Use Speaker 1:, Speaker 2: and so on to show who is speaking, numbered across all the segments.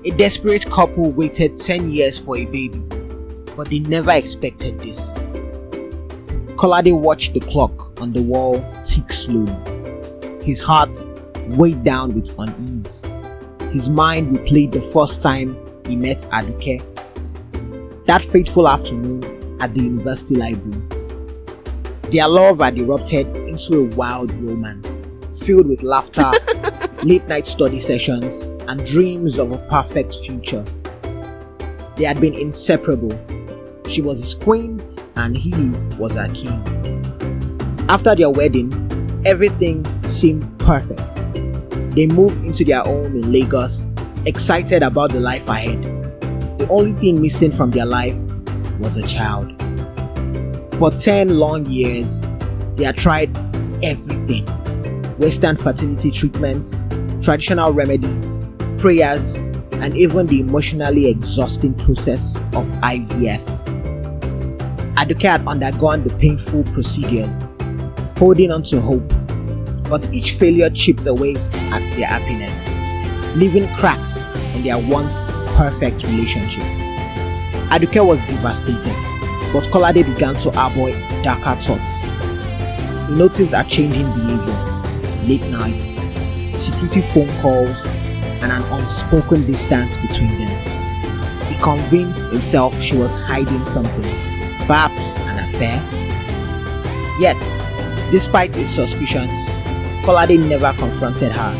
Speaker 1: A desperate couple waited 10 years for a baby, but they never expected this. Kolade watched the clock on the wall tick slowly. His heart weighed down with unease. His mind replayed the first time he met Aduke. That fateful afternoon at the university library. Their love had erupted into a wild romance, filled with laughter, late-night study sessions, and dreams of a perfect future. They had been inseparable. She was his queen, and he was her king. After their wedding, everything seemed perfect. They moved into their home in Lagos, excited about the life ahead. The only thing missing from their life was a child. For 10 long years, they had tried everything. Western fertility treatments, traditional remedies, prayers, and even the emotionally exhausting process of IVF. Aduke had undergone the painful procedures, holding on to hope, but each failure chipped away at their happiness, leaving cracks in their once perfect relationship. Aduke was devastated, but Kolade began to harbor darker thoughts. He noticed a changing behavior, late nights, secretive phone calls, and an unspoken distance between them. He convinced himself she was hiding something, perhaps an affair. Yet, despite his suspicions, Kolade never confronted her.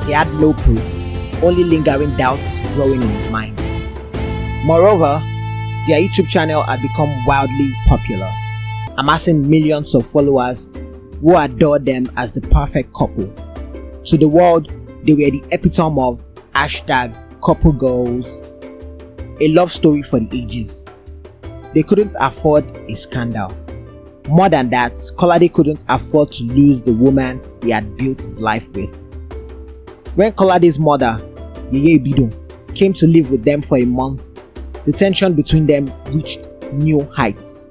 Speaker 1: He had no proof, only lingering doubts growing in his mind. Moreover, their YouTube channel had become wildly popular, amassing millions of followers who adored them as the perfect couple. To the world, they were the epitome of #couple goals, a love story for the ages. They couldn't afford a scandal. More than that, Kolade couldn't afford to lose the woman he had built his life with. When Kolade's mother, Yeye Ibidun, came to live with them for a month, the tension between them reached new heights.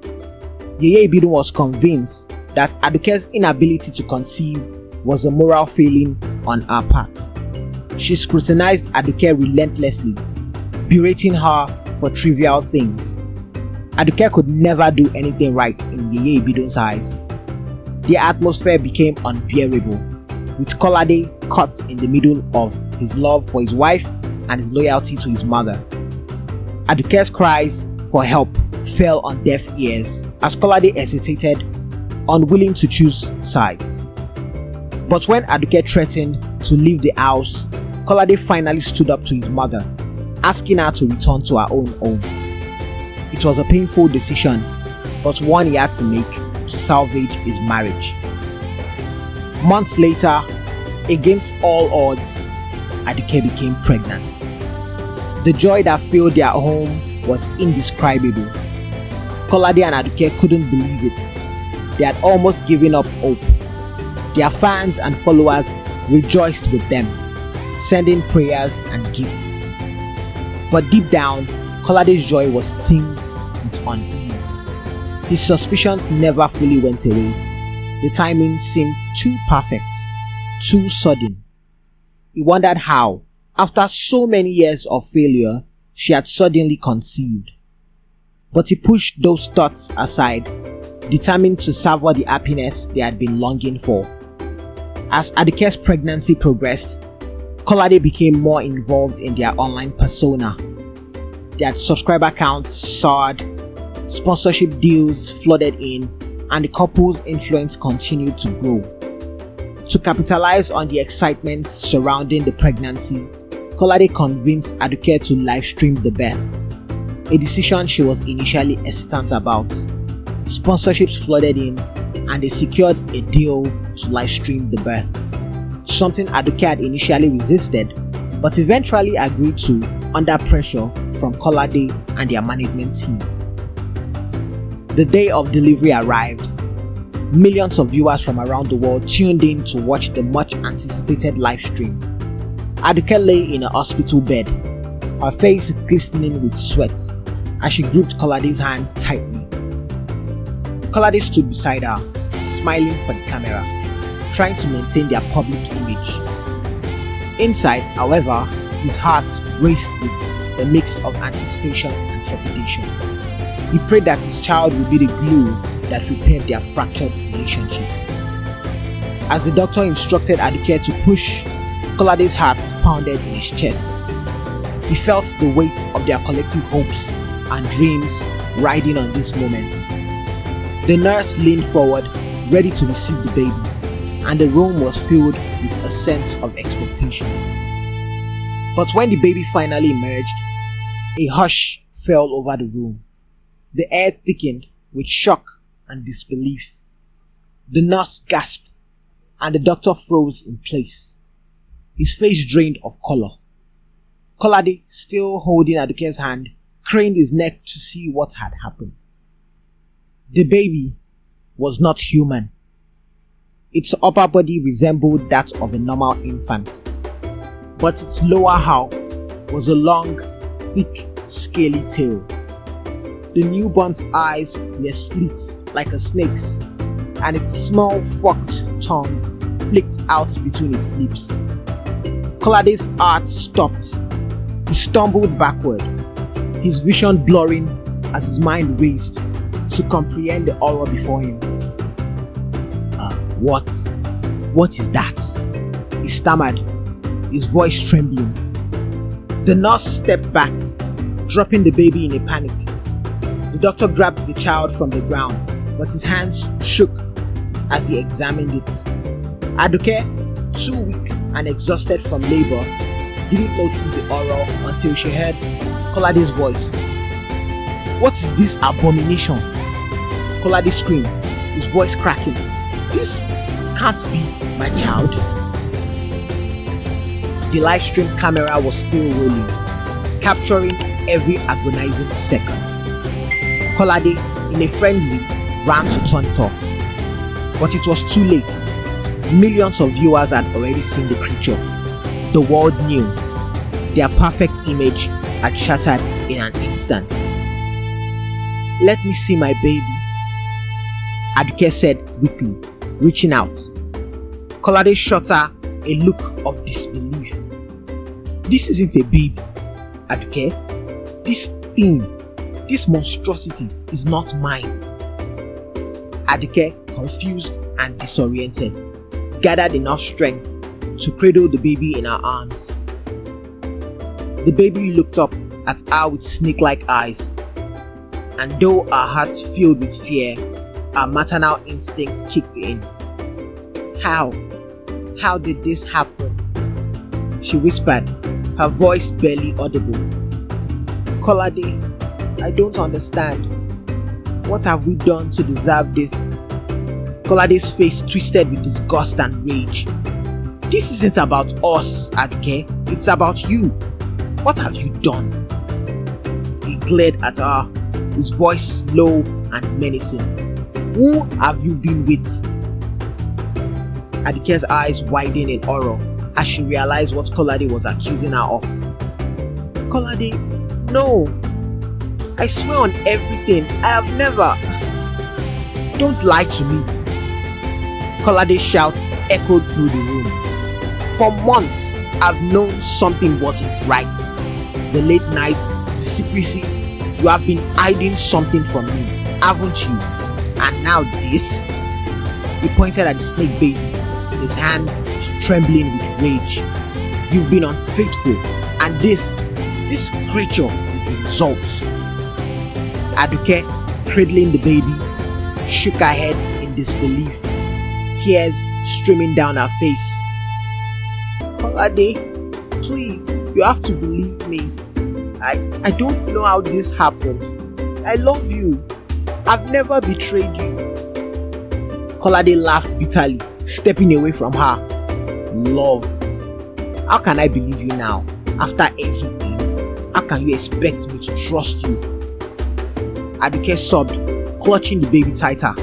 Speaker 1: Yeye Ibidun was convinced that Aduke's inability to conceive was a moral failing on her part. She scrutinized Aduke relentlessly, berating her for trivial things. Aduke could never do anything right in Yeye Ibidun's eyes. The atmosphere became unbearable, with Kolade caught in the middle of his love for his wife and his loyalty to his mother. Aduke's cries for help fell on deaf ears as Kolade hesitated, unwilling to choose sides. But when Aduke threatened to leave the house, Kolade finally stood up to his mother, asking her to return to her own home. It was a painful decision, but one he had to make to salvage his marriage. Months later, against all odds, Aduke became pregnant. The joy that filled their home was indescribable. Kolade and Aduke couldn't believe it. They had almost given up hope. Their fans and followers rejoiced with them, sending prayers and gifts. But deep down, Kolade's joy was tinged with unease. His suspicions never fully went away. The timing seemed too perfect, too sudden. He wondered how, after so many years of failure, she had suddenly conceived. But he pushed those thoughts aside, determined to savor the happiness they had been longing for. As Aduke's pregnancy progressed, Kolade became more involved in their online persona. Their subscriber counts soared, sponsorship deals flooded in, and the couple's influence continued to grow. To capitalize on the excitement surrounding the pregnancy, Kolade convinced Aduke to livestream the birth, a decision she was initially hesitant about. Sponsorships flooded in, and they secured a deal to livestream the birth, something Aduke had initially resisted, but eventually agreed to under pressure from Kolade and their management team. The day of delivery arrived. Millions of viewers from around the world tuned in to watch the much anticipated live stream. Aduke lay in a hospital bed, her face glistening with sweat as she gripped Kolade's hand tightly. Kolade stood beside her, smiling for the camera, trying to maintain their public image. Inside, however, his heart raced with a mix of anticipation and trepidation. He prayed that his child would be the glue that repaired their fractured relationship. As the doctor instructed Aduke to push, Kolade's heart pounded in his chest. He felt the weight of their collective hopes and dreams riding on this moment. The nurse leaned forward, ready to receive the baby, and the room was filled with a sense of expectation. But when the baby finally emerged, a hush fell over the room. The air thickened with shock and disbelief. The nurse gasped, and the doctor froze in place. His face drained of color. Kolade, still holding Aduke's hand, craned his neck to see what had happened. The baby was not human. Its upper body resembled that of a normal infant, but its lower half was a long, thick, scaly tail. The newborn's eyes were slits like a snake's, and its small forked tongue flicked out between its lips. Kolade's heart stopped. He stumbled backward, his vision blurring as his mind raced to comprehend the horror before him. What is that? He stammered, his voice trembling. The nurse stepped back, dropping the baby in a panic. The doctor grabbed the child from the ground, but his hands shook as he examined it. Aduke, too weak and exhausted from labor, didn't notice the horror until she heard Kolade's voice. "What is this abomination?" Kolade screamed, his voice cracking. "This can't be my child." The live stream camera was still rolling, capturing every agonizing second. Kolade, in a frenzy, ran to turn it off. But it was too late. Millions of viewers had already seen the creature. The world knew. Their perfect image had shattered in an instant. "Let me see my baby," Aduke said weakly, reaching out. Kolade shot her a look of disbelief. "This isn't a baby, Aduke. This thing, this monstrosity is not mine." Aduke, confused and disoriented, gathered enough strength to cradle the baby in her arms. The baby looked up at her with snake-like eyes, and though her heart filled with fear, her maternal instinct kicked in. How did this happen?" she whispered, her voice barely audible. "Kolade, I don't understand. What have we done to deserve this?" Kolade's face twisted with disgust and rage. "This isn't about us, Aduke. It's about you. What have you done?" He glared at her, his voice low and menacing. "Who have you been with?" Aduke's eyes widened in horror as she realized what Kolade was accusing her of. "Kolade, no. I swear on everything, I have never. Don't lie to me." Kolade's shout echoed through the room. "For months, I've known something wasn't right. The late nights, the secrecy. You have been hiding something from me, haven't you? And now this?" He pointed at the snake baby, his hand trembling with rage. "You've been unfaithful, and this creature is the result." Aduke, cradling the baby, shook her head in disbelief, tears streaming down her face. "Kolade, please, you have to believe me. I don't know how this happened. I love you. I've never betrayed you." Kolade laughed bitterly, stepping away from her. "Love? How can I believe you now? After everything, how can you expect me to trust you?" Aduke sobbed, clutching the baby tighter.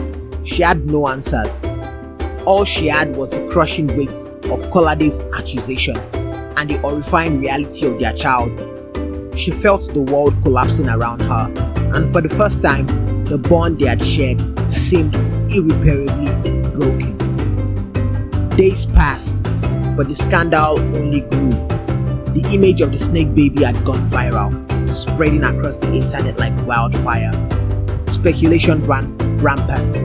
Speaker 1: She had no answers. All she had was the crushing weight of Kolade's accusations and the horrifying reality of their child. She felt the world collapsing around her, and for the first time, the bond they had shared seemed irreparably broken. Days passed, but the scandal only grew. The image of the snake baby had gone viral, spreading across the internet like wildfire. Speculation ran rampant.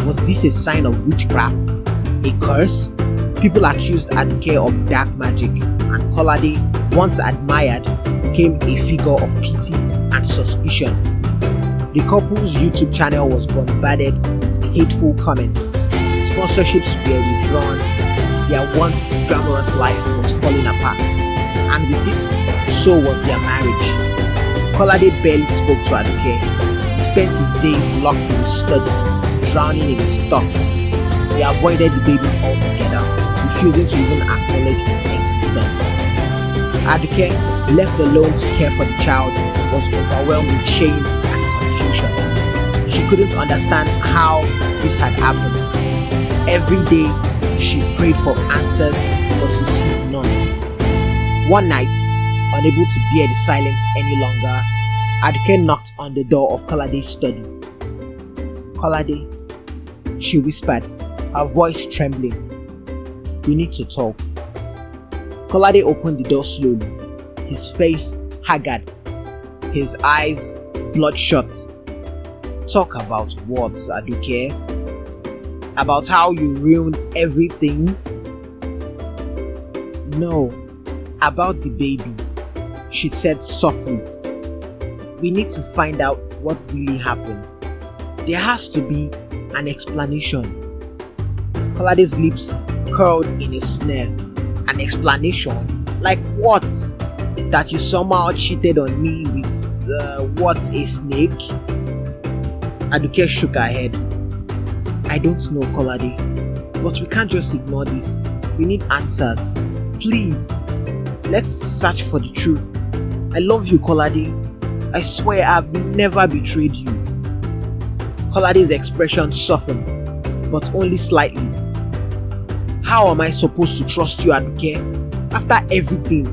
Speaker 1: Was this a sign of witchcraft? A curse? People accused Aduke of dark magic, and Kolade, once admired, became a figure of pity and suspicion. The couple's YouTube channel was bombarded with hateful comments. Sponsorships were withdrawn. Their once glamorous life was falling apart, and with it, so was their marriage. Kolade barely spoke to Aduke. He spent his days locked in his study, drowning in his thoughts. He avoided the baby altogether, refusing to even acknowledge its existence. Aduke, left alone to care for the child, was overwhelmed with shame and confusion. She couldn't understand how this had happened. Every day, she prayed for answers but received none. One night, unable to bear the silence any longer, Aduke knocked on the door of Kolade's study. "Kolade," she whispered, her voice trembling. "We need to talk." Kolade opened the door slowly, his face haggard, his eyes bloodshot. "Talk about what, Aduke? About how you ruined everything?" "No, about the baby," she said softly. "We need to find out what really happened. There has to be an explanation." Kolade's lips curled in a sneer. "An explanation? Like what? That you somehow cheated on me with, what, a snake?" Aduke shook her head. "I don't know, Kolade, but we can't just ignore this. We need answers. Please, let's search for the truth. I love you, Kolade. I swear I've never betrayed you." Kolade's expression softened, but only slightly. "How am I supposed to trust you, Aduke? After everything,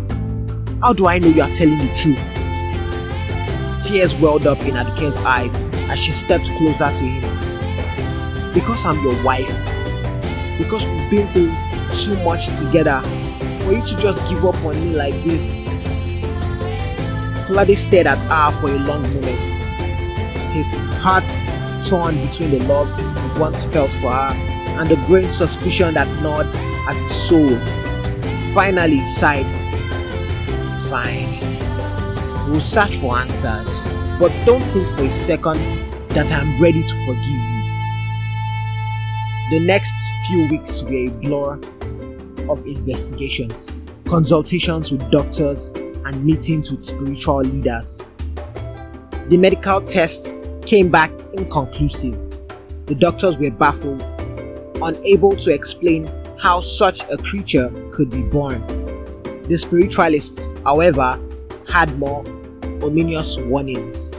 Speaker 1: how do I know you are telling the truth?" Tears welled up in Aduke's eyes as she stepped closer to him. "Because I'm your wife. Because we've been through too much together for you to just give up on me like this." Kolade stared at her for a long moment, his heart torn between the love he once felt for her and the growing suspicion that gnawed at his soul. Finally, he sighed. "Fine. We'll search for answers, but don't think for a second that I'm ready to forgive you." The next few weeks were a blur of investigations, consultations with doctors, and meetings with spiritual leaders. The medical tests came back inconclusive. The doctors were baffled, unable to explain how such a creature could be born. The spiritualists, however, had more ominous warnings.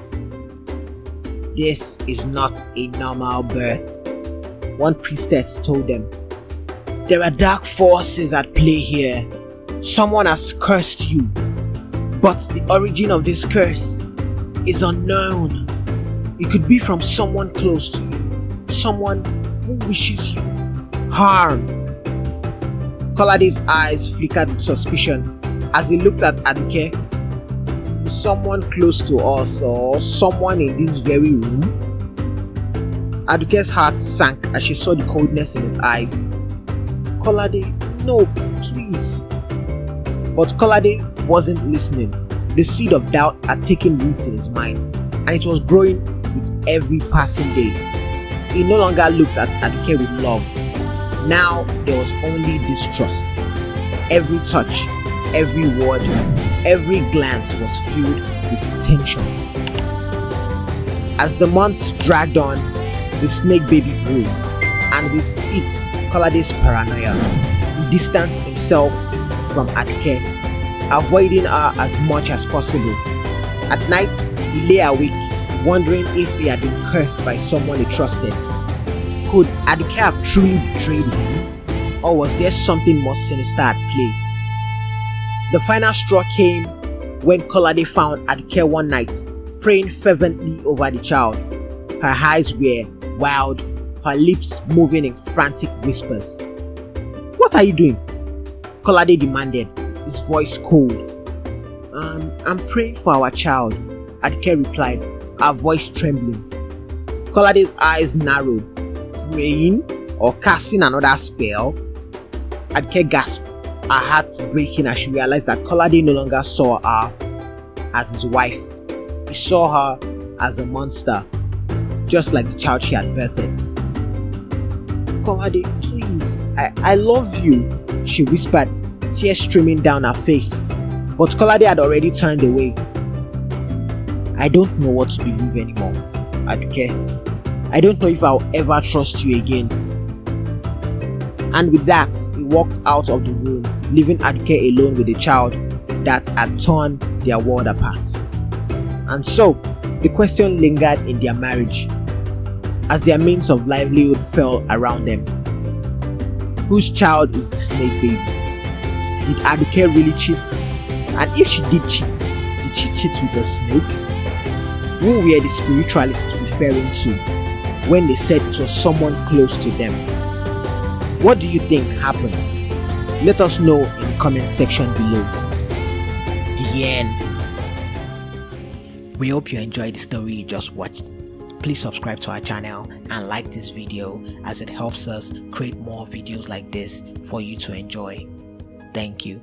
Speaker 1: "This is not a normal birth," one priestess told them. "There are dark forces at play here. Someone has cursed you. But the origin of this curse is unknown. It could be from someone close to you, someone who wishes you harm." Kolade's eyes flickered with suspicion as he looked at Aduke. "Someone close to us, or someone in this very room?" Aduke's heart sank as she saw the coldness in his eyes. "Kolade, no, please." But Kolade wasn't listening. The seed of doubt had taken roots in his mind, and it was growing with every passing day. He no longer looked at Aduke with love. Now there was only distrust. Every touch, every word, every glance was filled with tension. As the months dragged on, the snake baby grew, and with it, Kolade's paranoia. He distanced himself from Aduke, avoiding her as much as possible. At night, he lay awake, wondering if he had been cursed by someone he trusted. Could Aduke have truly betrayed him, or was there something more sinister at play? The final straw came when Kolade found Aduke one night, praying fervently over the child. Her eyes were wild, her lips moving in frantic whispers. "What are you doing?" Kolade demanded, his voice cold. I'm praying for our child, Aduke replied, her voice trembling. Kolade's eyes narrowed. Praying or casting another spell? Aduke gasped, her heart breaking as she realized that Kolade no longer saw her as his wife. He saw her as a monster, just like the child she had birthed. Kolade, please, I love you, she whispered, tears streaming down her face. But Kolade had already turned away. I don't know what to believe anymore, Aduke. I don't know if I'll ever trust you again. And with that, he walked out of the room, leaving Aduke alone with the child that had torn their world apart. And so, the question lingered in their marriage as their means of livelihood fell around them. Whose child is the snake baby? Did Aduke really cheat? And if she did she cheat with a snake? Who were the spiritualists referring to when they said it was someone close to them? What do you think happened? Let us know in the comment section below. The end. We hope you enjoyed the story you just watched. Please subscribe to our channel and like this video as it helps us create more videos like this for you to enjoy. Thank you.